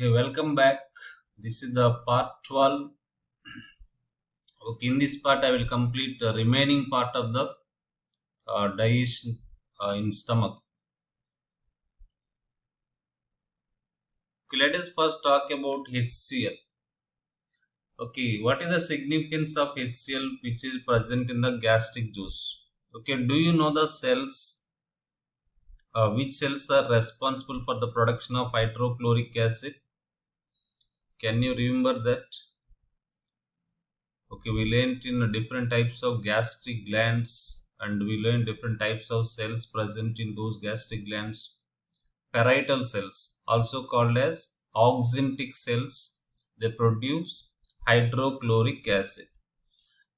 Okay, welcome back. This is the part 12. Okay, in this part, I will complete the remaining part of the digestion in stomach. Okay, let us first talk about HCl. Okay, what is the significance of HCl which is present in the gastric juice? Okay, do you know the cells? Which cells are responsible for the production of hydrochloric acid? Can you remember that? Okay, we learned in different types of gastric glands and we learned different types of cells present in those gastric glands. Parietal cells, also called as oxyntic cells, they produce hydrochloric acid.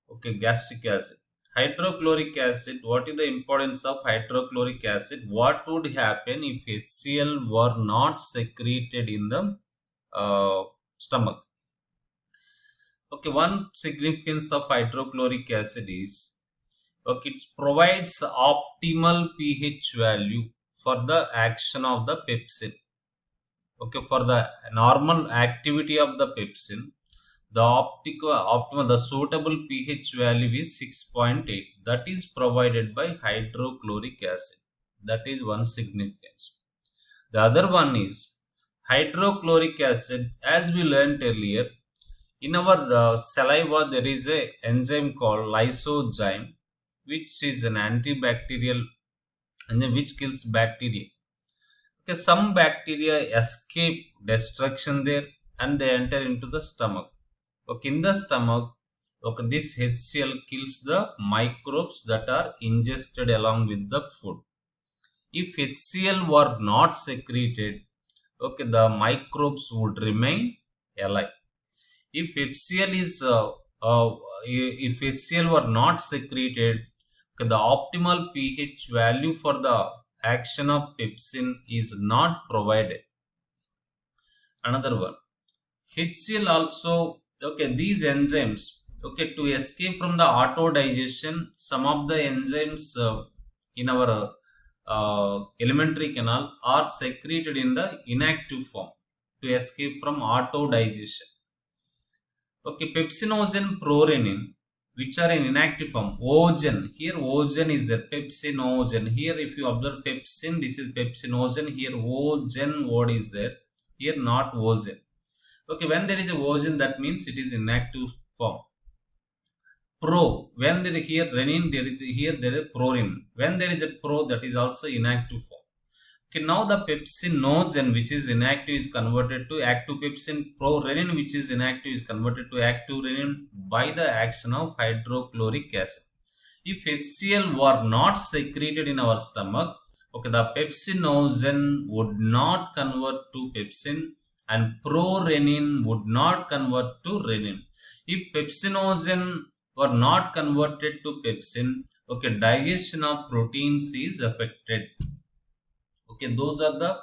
Okay, gastric acid. Hydrochloric acid, what is the importance of hydrochloric acid? What would happen if HCl were not secreted in the stomach? Okay, one significance of hydrochloric acid is okay, it provides optimal pH value for the action of the pepsin. Okay, for the normal activity of the pepsin, the optimal the suitable pH value is 6.8. That is provided by hydrochloric acid. That is one significance. The other one is hydrochloric acid, as we learned earlier. In our saliva, there is a enzyme called lysozyme, which is an antibacterial enzyme which kills bacteria. Okay, some bacteria escape destruction there and they enter into the stomach. Okay, in the stomach, okay, this HCl kills the microbes that are ingested along with the food. If HCl were not secreted, okay, the microbes would remain alive. If HCl is if HCl were not secreted, okay, the optimal pH value for the action of pepsin is not provided. Another one, HCl also, okay, these enzymes, okay, to escape from the auto digestion, some of the enzymes in our alimentary canal are secreted in the inactive form to escape from auto digestion. Okay, pepsinogen, prorenin, which are in inactive form. Ogen, here ogen is there. Pepsinogen. Here, if you observe pepsin, this is pepsinogen. Here ogen word is there. Here not ogen. Okay, when there is a ogen, that means it is inactive form. Pro, when there is here renin, there is here there is prorenin. When there is a pro, that is also inactive form. Okay, now the pepsinogen, which is inactive, is converted to active pepsin. Prorenin, which is inactive, is converted to active renin by the action of hydrochloric acid. If HCl were not secreted in our stomach, okay, the pepsinogen would not convert to pepsin and prorenin would not convert to renin. If pepsinogen were not converted to pepsin, okay, digestion of proteins is affected. Okay, those are the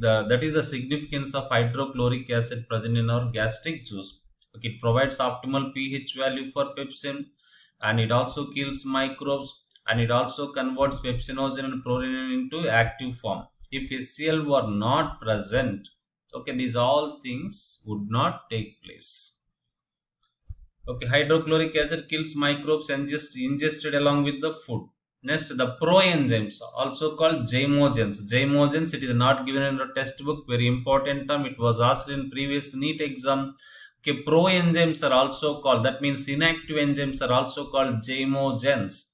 that is the significance of hydrochloric acid present in our gastric juice. Okay, it provides optimal pH value for pepsin and it also kills microbes and it also converts pepsinogen and prorenin into active form. If HCl were not present, okay, these all things would not take place. Okay, hydrochloric acid kills microbes ingested along with the food. Next, the proenzymes, also called zymogens. Zymogens, it is not given in the textbook. Very important term. It was asked in previous NEET exam. Okay, proenzymes are also called. That means inactive enzymes are also called zymogens.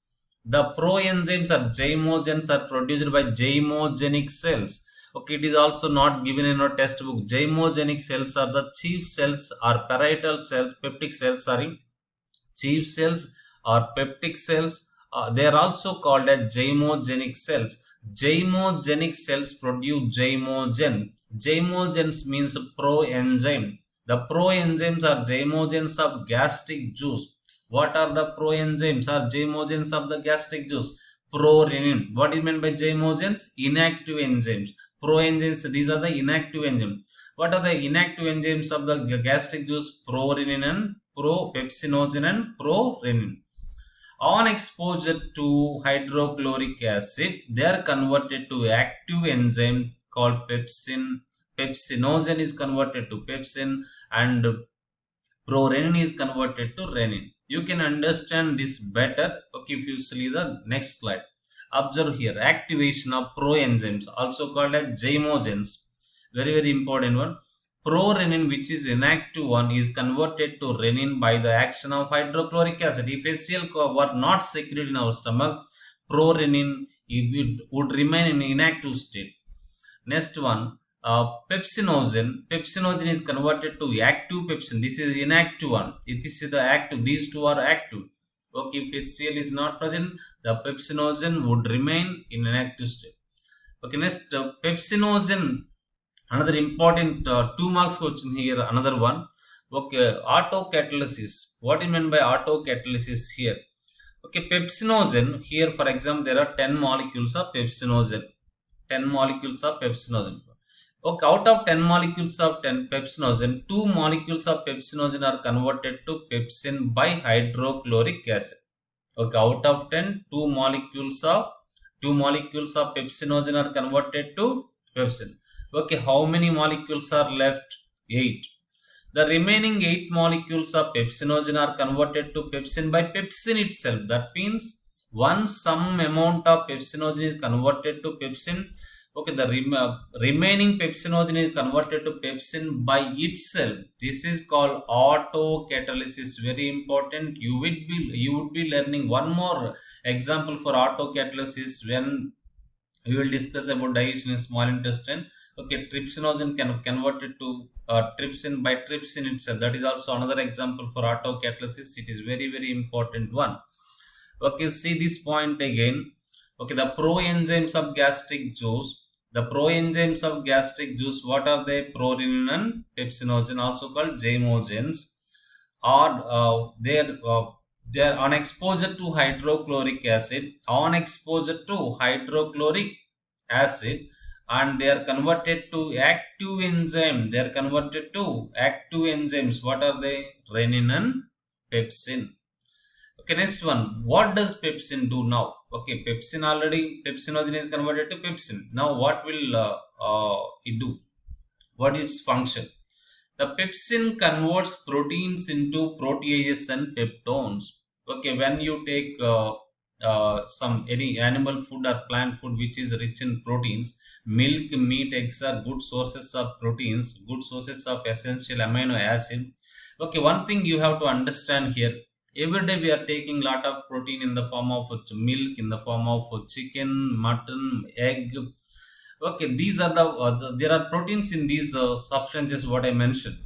The proenzymes or zymogens are produced by zymogenic cells. Okay, it is also not given in our textbook. Zymogenic cells are the chief cells or parietal cells, peptic cells, sorry, chief cells or peptic cells. They are also called as zymogenic cells. Zymogenic cells produce zymogen. Zymogens means proenzyme. The proenzymes are zymogens of gastric juice. What are the proenzymes or zymogens of the gastric juice? Prorenin. What is meant by zymogens? Inactive enzymes. Proenzymes, these are the inactive enzymes. What are the inactive enzymes of the gastric juice? Prorenin and pepsinogen and prorenin. On exposure to hydrochloric acid, they are converted to active enzyme called pepsin. Pepsinogen is converted to pepsin, and prorenin is converted to renin. You can understand this better, okay, if you see the next slide. Observe here, activation of proenzymes, also called as zymogens. Very, very important one. Prorenin, which is inactive one, is converted to renin by the action of hydrochloric acid. If HCl were not secreted in our stomach, prorenin would remain in inactive state. Next one, pepsinogen. Pepsinogen is converted to active pepsin. This is inactive one. This is the active. These two are active. Okay, if HCl is not present, the pepsinogen would remain in an active state. Okay, next, pepsinogen. Another important 2 marks question here. Another one. Okay, autocatalysis. What do you mean by autocatalysis here? Okay, pepsinogen. Here, for example, there are 10 molecules of pepsinogen. 10 molecules of pepsinogen. Okay, out of 10 molecules of 10 pepsinogen, 2 molecules of pepsinogen are converted to pepsin by hydrochloric acid. Okay, out of 10, 2 molecules of pepsinogen are converted to pepsin. Okay, how many molecules are left? 8. The remaining 8 molecules of pepsinogen are converted to pepsin by pepsin itself. That means once some amount of pepsinogen is converted to pepsin, okay, the remaining pepsinogen is converted to pepsin by itself. This is called autocatalysis. Very important. You would be learning one more example for autocatalysis when we will discuss about digestion in small intestine. Okay, trypsinogen can convert it to trypsin by trypsin itself. That is also another example for autocatalysis. It is very, very important one. Okay, see this point again. Okay, the proenzymes of gastric juice. The proenzymes of gastric juice, what are they? Prorenin and pepsinogen, also called zymogens, are they are on exposure to hydrochloric acid. On exposure to hydrochloric acid, and they are converted to active enzyme. They are converted to active enzymes. What are they? Rennin and pepsin. Okay, next one. What does pepsin do now? Okay, pepsinogen is converted to pepsin. Now, what will it do? What is its function? The pepsin converts proteins into proteases and peptones. Okay, when you take any animal food or plant food which is rich in proteins, milk, meat, eggs are good sources of proteins, good sources of essential amino acid. Okay, one thing you have to understand here. Every day we are taking lot of protein in the form of milk, in the form of chicken, mutton, egg. Okay, these are there are proteins in these substances what I mentioned.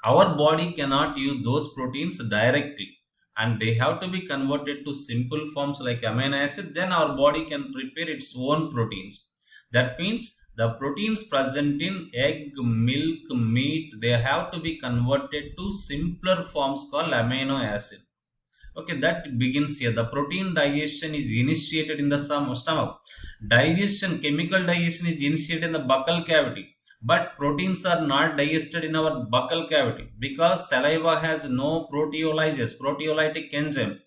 Our body cannot use those proteins directly, and they have to be converted to simple forms like amino acid. Then our body can prepare its own proteins. That means the proteins present in egg, milk, meat, they have to be converted to simpler forms called amino acid. Okay, that begins here. The protein digestion is initiated in the stomach. Chemical digestion is initiated in the buccal cavity. But proteins are not digested in our buccal cavity because saliva has no proteolytic enzyme.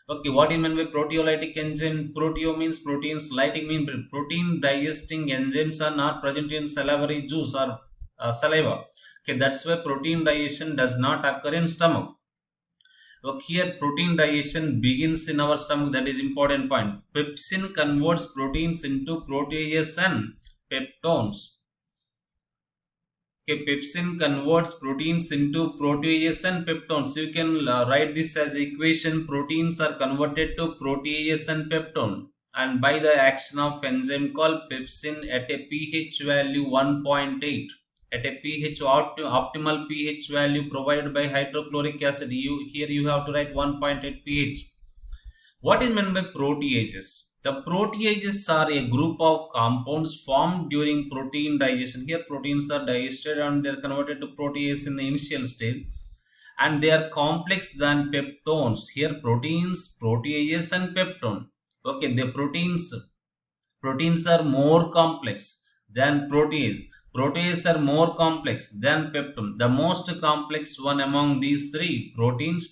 Okay, what do you mean by proteolytic enzyme? Proteo means proteins, lytic means protein digesting enzymes are not present in salivary juice or saliva. Okay, that's why protein digestion does not occur in stomach. Okay, here protein digestion begins in our stomach. That is important point. Pepsin converts proteins into proteases and peptones. Okay, pepsin converts proteins into proteases and peptones. You can write this as equation. Proteins are converted to proteases and peptone, and by the action of enzyme called pepsin at a pH value 1.8. At a pH optimal pH value provided by hydrochloric acid. Here you have to write 1.8 pH. What is meant by proteases? The proteases are a group of compounds formed during protein digestion. Here proteins are digested and they are converted to proteases in the initial state, and they are complex than peptones. Here proteins, proteases and peptone. Okay, the proteins are more complex than protease. Proteases are more complex than peptone. The most complex one among these three, proteins.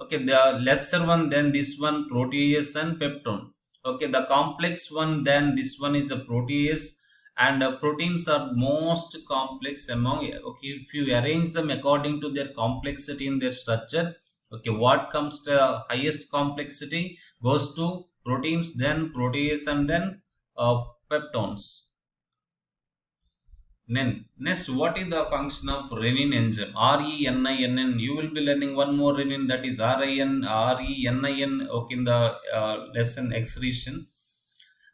Okay, the lesser one than this one, protease and peptone. Okay, the complex one than this one is the protease, and proteins are most complex among, okay, if you arrange them according to their complexity in their structure, okay, what comes to highest complexity goes to proteins, then protease, and then peptones. Then next, what is the function of renin enzyme? Renin. You will be learning one more renin, that is Renin. Okay, in the lesson excretion.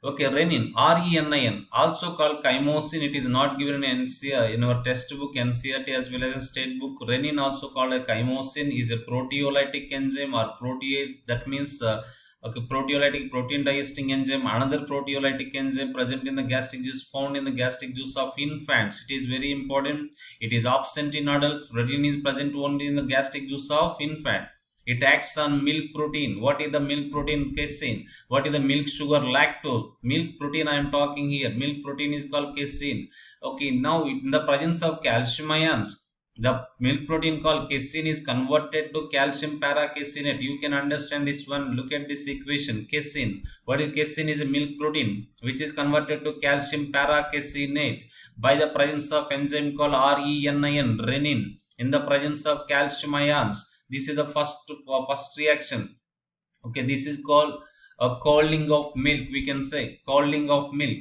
Okay, renin, Renin, also called chymosin. It is not given in NCR, in our textbook NCRT as well as a state book. Renin, also called a chymosin, is a proteolytic enzyme or protease. That means okay, proteolytic, protein digesting enzyme. Another proteolytic enzyme present in the gastric juice, found in the gastric juice of infants. It is very important. It is absent in adults. Renin is present only in the gastric juice of infant. It acts on milk protein. What is the milk protein? Casein. What is the milk sugar? Lactose. Milk protein I am talking here. Milk protein is called casein. Okay, now in the presence of calcium ions, the milk protein called casein is converted to calcium paracaseinate. You can understand this one. Look at this equation. Casein. What is casein? Is a milk protein which is converted to calcium paracaseinate by the presence of enzyme called Renin, renin, in the presence of calcium ions. This is the first reaction. Okay, this is called a curdling of milk. We can say curdling of milk.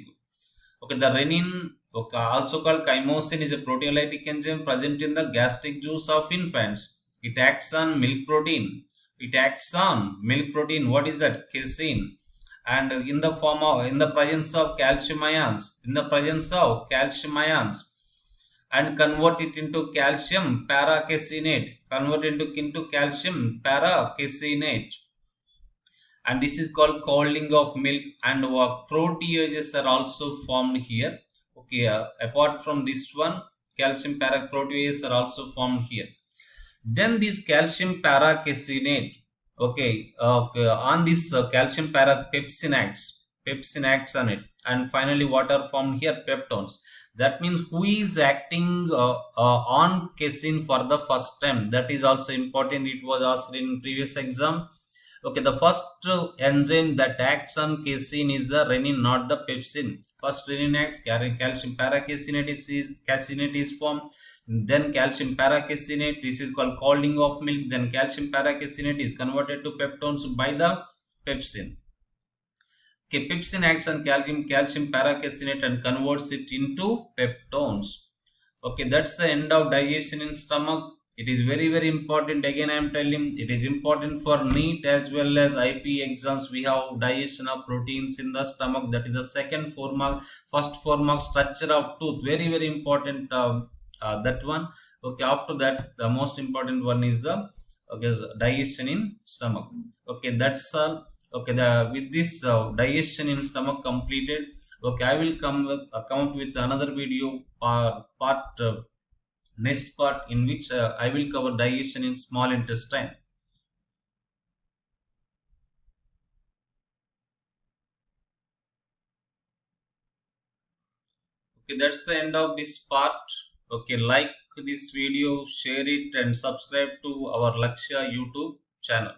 Okay, the renin, okay, also called chymosin, is a proteolytic enzyme present in the gastric juice of infants. It acts on milk protein. It acts on milk protein. What is that? Casein. And in the form of, in the presence of calcium ions, in the presence of calcium ions, and convert it into calcium paracaseinate. Convert into calcium paracaseinate. And this is called curdling of milk, and proteases are also formed here. Okay, apart from this one, calcium proteases are also formed here. Then this calcium paracaseinate, okay, okay, on this calcium pepsin acts on it, and finally what are formed here? Peptones. That means who is acting on casein for the first time? That is also important. It was asked in previous exam. Okay, the first enzyme that acts on casein is the renin, not the pepsin. First renin acts, calcium caseinate is formed. Then calcium paracaseinate, this is called curdling of milk. Then calcium paracaseinate is converted to peptones by the pepsin. Okay, pepsin acts on calcium paracaseinate and converts it into peptones. Okay, that's the end of digestion in stomach. It is very important. Again, I am telling, it is important for NEET as well as IP exams. We have digestion of proteins in the stomach. That is the second 4 mark. First 4 mark, structure of tooth. Very important. That one. Okay, after that, the most important one is the, okay, digestion in stomach. Okay, that's all. Okay, with this digestion in stomach completed. Okay, I will come up with another video next part, in which I will cover digestion in small intestine. Okay, that's the end of this part. Okay, like this video, share it, and subscribe to our Lakshya YouTube channel.